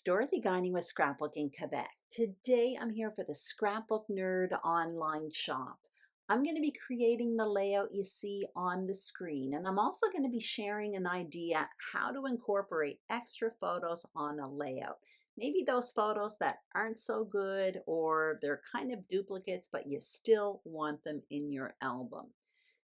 Dorothy Guining with Scrapbook in Quebec. Today I'm here for the Scrapbook Nerd Online Shop. I'm going to be creating the layout you see on the screen, and I'm also going to be sharing an idea how to incorporate extra photos on a layout. Maybe those photos that aren't so good or they're kind of duplicates, but you still want them in your album.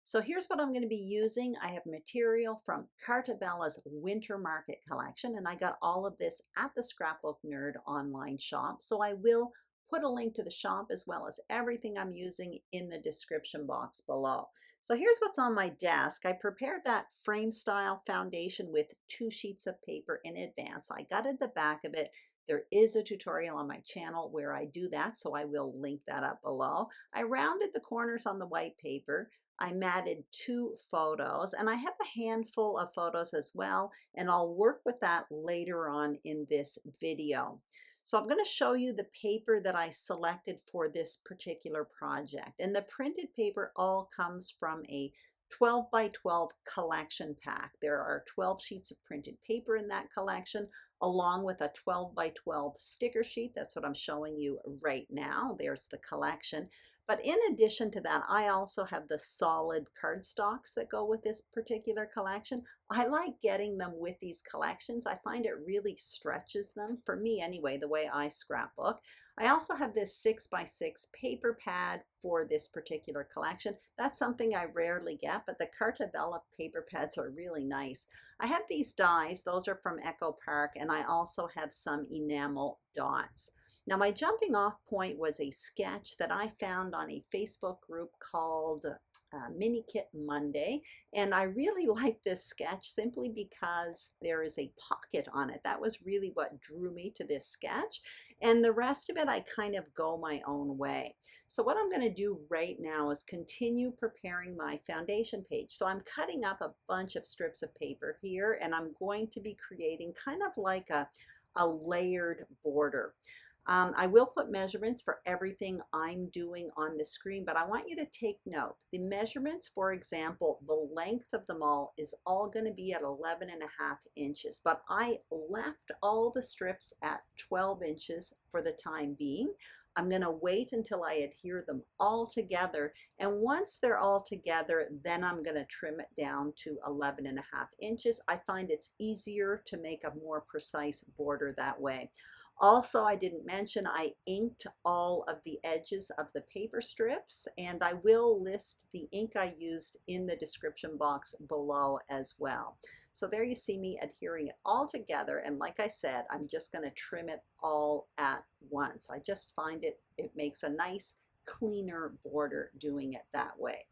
So here's what I'm going to be using. I have material from Carta's Winter Market collection, and I got all of this at the Scrapbook Nerd Online Shop. So I will put a link to the shop as well as everything I'm using in the description box below. So here's what's on my desk. I prepared that frame style foundation with 2 sheets of paper in advance. I gutted the back of it. There is a tutorial on my channel where I do that, so I will link that up below. I rounded the corners on the white paper. I matted 2 photos, and I have a handful of photos as well, and I'll work with that later on in this video. So I'm going to show you the paper that I selected for this particular project, and the printed paper all comes from a 12 by 12 collection pack. There are 12 sheets of printed paper in that collection, along with a 12 by 12 sticker sheet. That's what I'm showing you right now. There's the collection. But in addition to that, I also have the solid cardstocks that go with this particular collection. I like getting them with these collections. I find it really stretches them, for me anyway, the way I scrapbook. I also have this 6 by 6 paper pad for this particular collection. That's something I rarely get, but the Carta paper pads are really nice. I have these dies. Those are from Echo Park, and I also have some enamel dots. Now, my jumping off point was a sketch that I found on a Facebook group called Mini Kit Monday, and I really like this sketch simply because there is a pocket on it. That was really what drew me to this sketch, and the rest of it I kind of go my own way. So what I'm going to do right now is continue preparing my foundation page. So I'm cutting up a bunch of strips of paper here, and I'm going to be creating kind of like a layered border. I will put measurements for everything I'm doing on the screen, but I want you to take note. The measurements, for example, the length of them all is all going to be at 11.5 inches, but I left all the strips at 12 inches for the time being. I'm going to wait until I adhere them all together, and once they're all together, then I'm going to trim it down to 11.5 inches. I find it's easier to make a more precise border that way. Also, I didn't mention I inked all of the edges of the paper strips, and I will list the ink I used in the description box below as well. So there you see me adhering it all together, and like I said, I'm just going to trim it all at once. I just find it makes a nice, cleaner border doing it that way.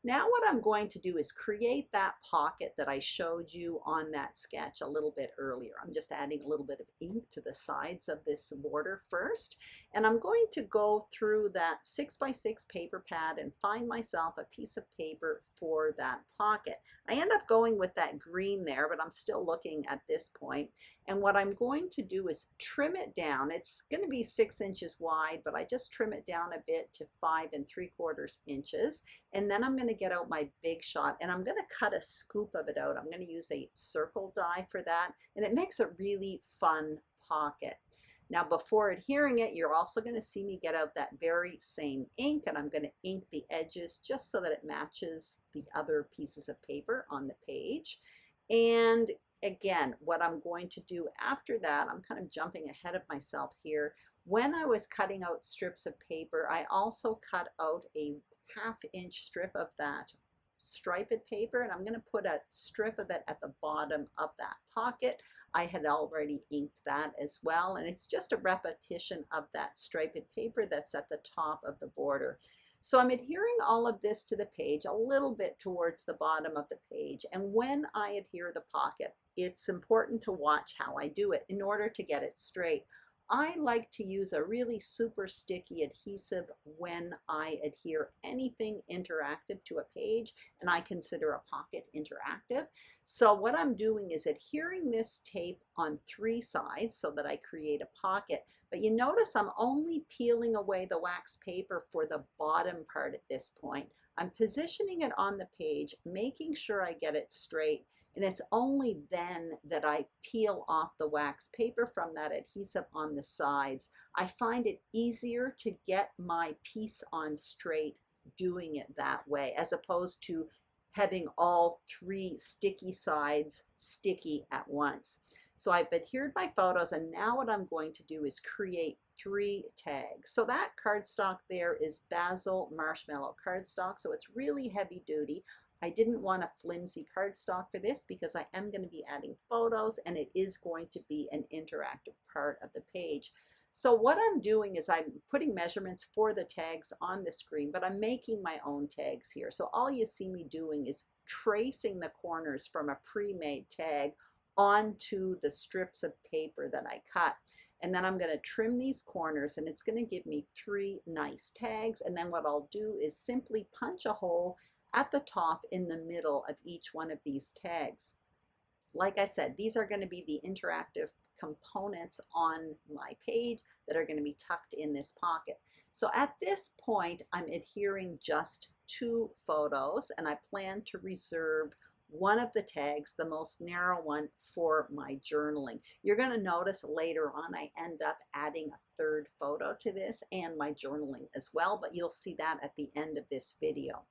Now what I'm going to do is create that pocket that I showed you on that sketch a little bit earlier. I'm just adding a little bit of ink to the sides of this border first, and I'm going to go through that 6 by 6 paper pad and find myself a piece of paper for that pocket. I end up going with that green there, but I'm still looking at this point, and what I'm going to do is trim it down. It's going to be 6 inches wide, but I just trim it down a bit to 5 3/4 inches, and then I'm going to get out my big shot, and I'm going to cut a scoop of it out. I'm going to use a circle die for that, and it makes a really fun pocket. Now, before adhering it, you're also going to see me get out that very same ink, and I'm going to ink the edges just so that it matches the other pieces of paper on the page. And again, what I'm going to do after that, I'm kind of jumping ahead of myself here. When I was cutting out strips of paper, I also cut out a 1/2 inch strip of that striped paper, and I'm going to put a strip of it at the bottom of that pocket. I had already inked that as well, and it's just a repetition of that striped paper that's at the top of the border. So I'm adhering all of this to the page a little bit towards the bottom of the page, and when I adhere the pocket, it's important to watch how I do it in order to get it straight. I like to use a really super sticky adhesive when I adhere anything interactive to a page, and I consider a pocket interactive. So what I'm doing is adhering this tape on 3 sides so that I create a pocket. But you notice I'm only peeling away the wax paper for the bottom part at this point. I'm positioning it on the page, making sure I get it straight, And it's only then that I peel off the wax paper from that adhesive on the sides. I find it easier to get my piece on straight doing it that way, as opposed to having all three sticky sides sticky at once. So I've adhered my photos, and now what I'm going to do is create 3 tags. So that cardstock there is Basil Marshmallow cardstock, so it's really heavy duty. I didn't want a flimsy cardstock for this because I am going to be adding photos, and it is going to be an interactive part of the page. So what I'm doing is I'm putting measurements for the tags on the screen, but I'm making my own tags here. So all you see me doing is tracing the corners from a pre-made tag onto the strips of paper that I cut. And then I'm going to trim these corners, and it's going to give me 3 nice tags. And then what I'll do is simply punch a hole at the top in the middle of each one of these tags. Like I said, these are going to be the interactive components on my page that are going to be tucked in this pocket. So at this point, I'm adhering just 2 photos, and I plan to reserve one of the tags, the most narrow one, for my journaling. You're going to notice later on I end up adding a 3rd photo to this and my journaling as well, but you'll see that at the end of this video.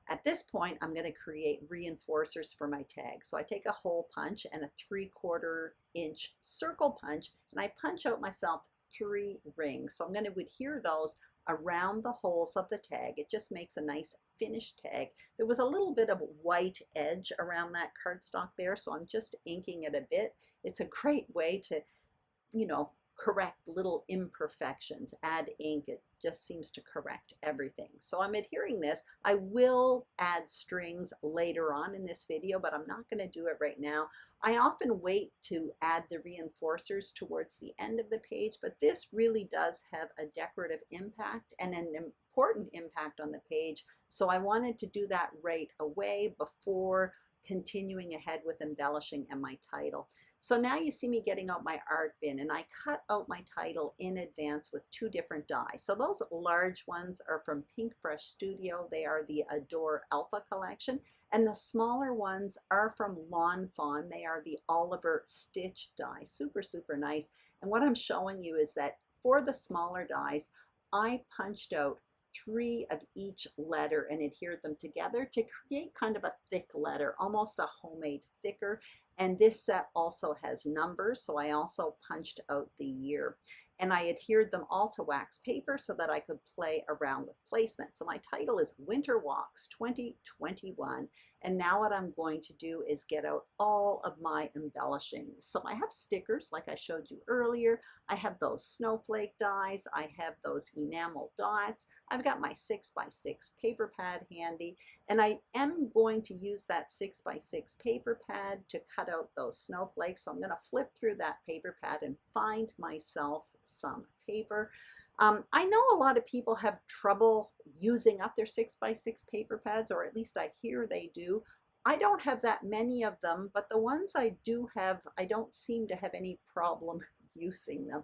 At this point, I'm going to create reinforcers for my tag. So I take a hole punch and a 3/4 inch circle punch, and I punch out myself 3 rings. So I'm going to adhere those around the holes of the tag. It just makes a nice finished tag. There was a little bit of white edge around that cardstock there, so I'm just inking it a bit. It's a great way to, correct little imperfections. Add ink, it just seems to correct everything. So I'm adhering this. I will add strings later on in this video, but I'm not going to do it right now. I often wait to add the reinforcers towards the end of the page, but this really does have a decorative impact and an important impact on the page. So I wanted to do that right away before continuing ahead with embellishing and my title. So now you see me getting out my art bin, and I cut out my title in advance with 2 different dies. So those large ones are from Pink Fresh Studio. They are the Adore Alpha collection. And the smaller ones are from Lawn Fawn. They are the Oliver Stitch die. Super, super nice. And what I'm showing you is that for the smaller dies, I punched out 3 of each letter and adhered them together to create kind of a thick letter, almost a homemade thicker. And this set also has numbers, so I also punched out the year. And I adhered them all to wax paper so that I could play around with placement. So my title is Winter Walks 2021. And now what I'm going to do is get out all of my embellishing. So I have stickers like I showed you earlier. I have those snowflake dies. I have those enamel dots. I've got my 6x6 paper pad handy. And I am going to use that 6x6 paper pad to cut out those snowflakes. So I'm going to flip through that paper pad and find myself some paper. I know a lot of people have trouble using up their 6x6 paper pads, or at least I hear they do. I don't have that many of them, but the ones I do have, I don't seem to have any problem using them.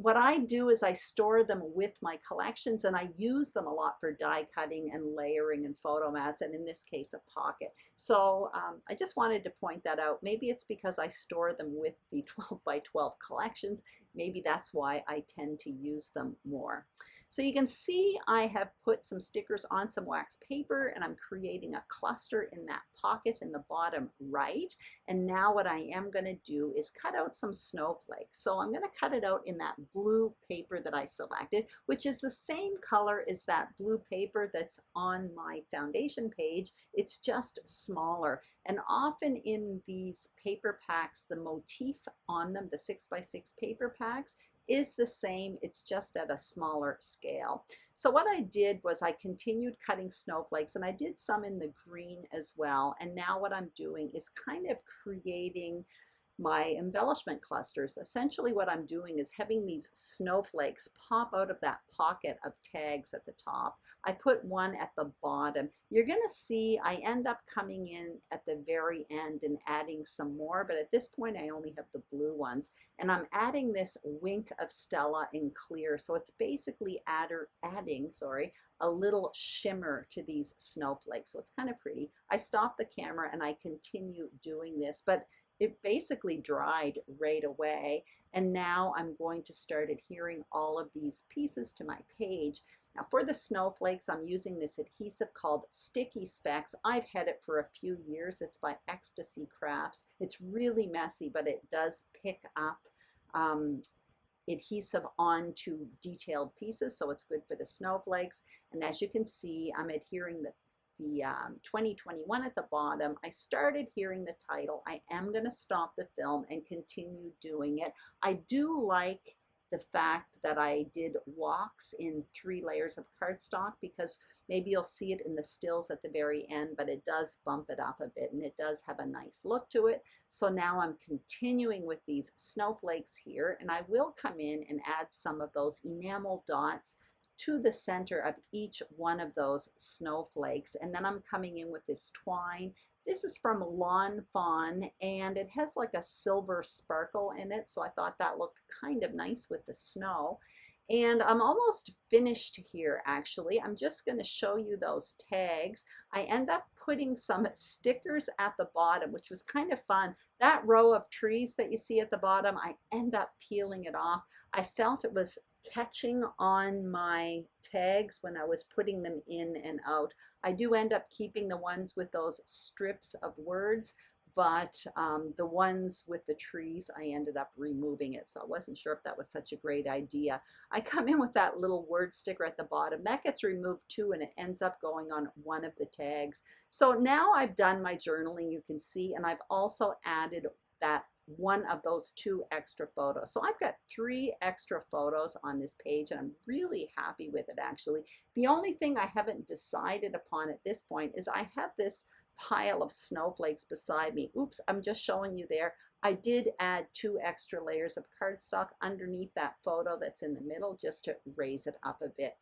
What I do is I store them with my collections, and I use them a lot for die cutting and layering and photo mats, and in this case a pocket. So I just wanted to point that out. Maybe it's because I store them with the 12x12 collections. Maybe that's why I tend to use them more. So you can see I have put some stickers on some wax paper, and I'm creating a cluster in that pocket in the bottom right. And now what I am going to do is cut out some snowflakes. So I'm going to cut it out in that blue paper that I selected, which is the same color as that blue paper that's on my foundation page. It's just smaller. And often in these paper packs, the motif on them, the 6x6 paper packs, is the same, it's just at a smaller scale. So what I did was I continued cutting snowflakes, and I did some in the green as well. And now what I'm doing is kind of creating my embellishment clusters. Essentially what I'm doing is having these snowflakes pop out of that pocket of tags at the top. I put one at the bottom. You're going to see I end up coming in at the very end and adding some more, but at this point I only have the blue ones. And I'm adding this wink of Stella in clear. So it's basically adding a little shimmer to these snowflakes. So it's kind of pretty. I stop the camera and I continue doing this, but it basically dried right away. And now I'm going to start adhering all of these pieces to my page. Now for the snowflakes, I'm using this adhesive called Sticky Specs. I've had it for a few years. It's by Ecstasy Crafts. It's really messy, but it does pick up adhesive onto detailed pieces, so it's good for the snowflakes. And as you can see, I'm adhering the 2021 at the bottom. I started hearing the title. I am going to stop the film and continue doing it. I do like the fact that I did walks in 3 layers of cardstock, because maybe you'll see it in the stills at the very end, but it does bump it up a bit and it does have a nice look to it. So now I'm continuing with these snowflakes here, and I will come in and add some of those enamel dots to the center of each one of those snowflakes. And then I'm coming in with this twine. This is from Lawn Fawn, and it has like a silver sparkle in it, so I thought that looked kind of nice with the snow. And I'm almost finished here, actually. I'm just going to show you those tags. I end up putting some stickers at the bottom, which was kind of fun. That row of trees that you see at the bottom, I end up peeling it off. I felt it was catching on my tags when I was putting them in and out. I do end up keeping the ones with those strips of words, but the ones with the trees, I ended up removing it. So I wasn't sure if that was such a great idea. I come in with that little word sticker at the bottom. That gets removed too, and it ends up going on one of the tags. So now I've done my journaling, you can see, and I've also added that one of those 2 extra photos. So I've got 3 extra photos on this page, and I'm really happy with it, actually. The only thing I haven't decided upon at this point is I have this pile of snowflakes beside me. Oops, I'm just showing you there. I did add 2 extra layers of cardstock underneath that photo that's in the middle, just to raise it up a bit.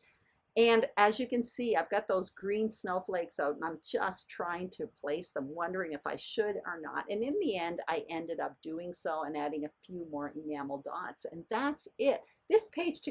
And as you can see, I've got those green snowflakes out, and I'm just trying to place them, wondering if I should or not. And in the end, I ended up doing so and adding a few more enamel dots. And that's it. This page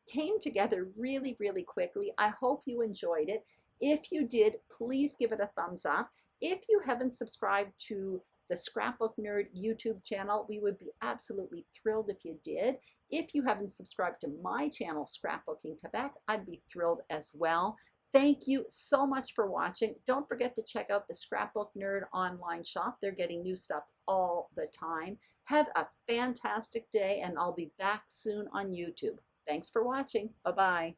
came together really, really quickly. I hope you enjoyed it. If you did, please give it a thumbs up. If you haven't subscribed to the Scrapbook Nerd YouTube channel, we would be absolutely thrilled if you did. If you haven't subscribed to my channel, Scrapbooking Quebec, I'd be thrilled as well. Thank you so much for watching. Don't forget to check out the Scrapbook Nerd Online Shop. They're getting new stuff all the time. Have a fantastic day, and I'll be back soon on YouTube. Thanks for watching. Bye-bye.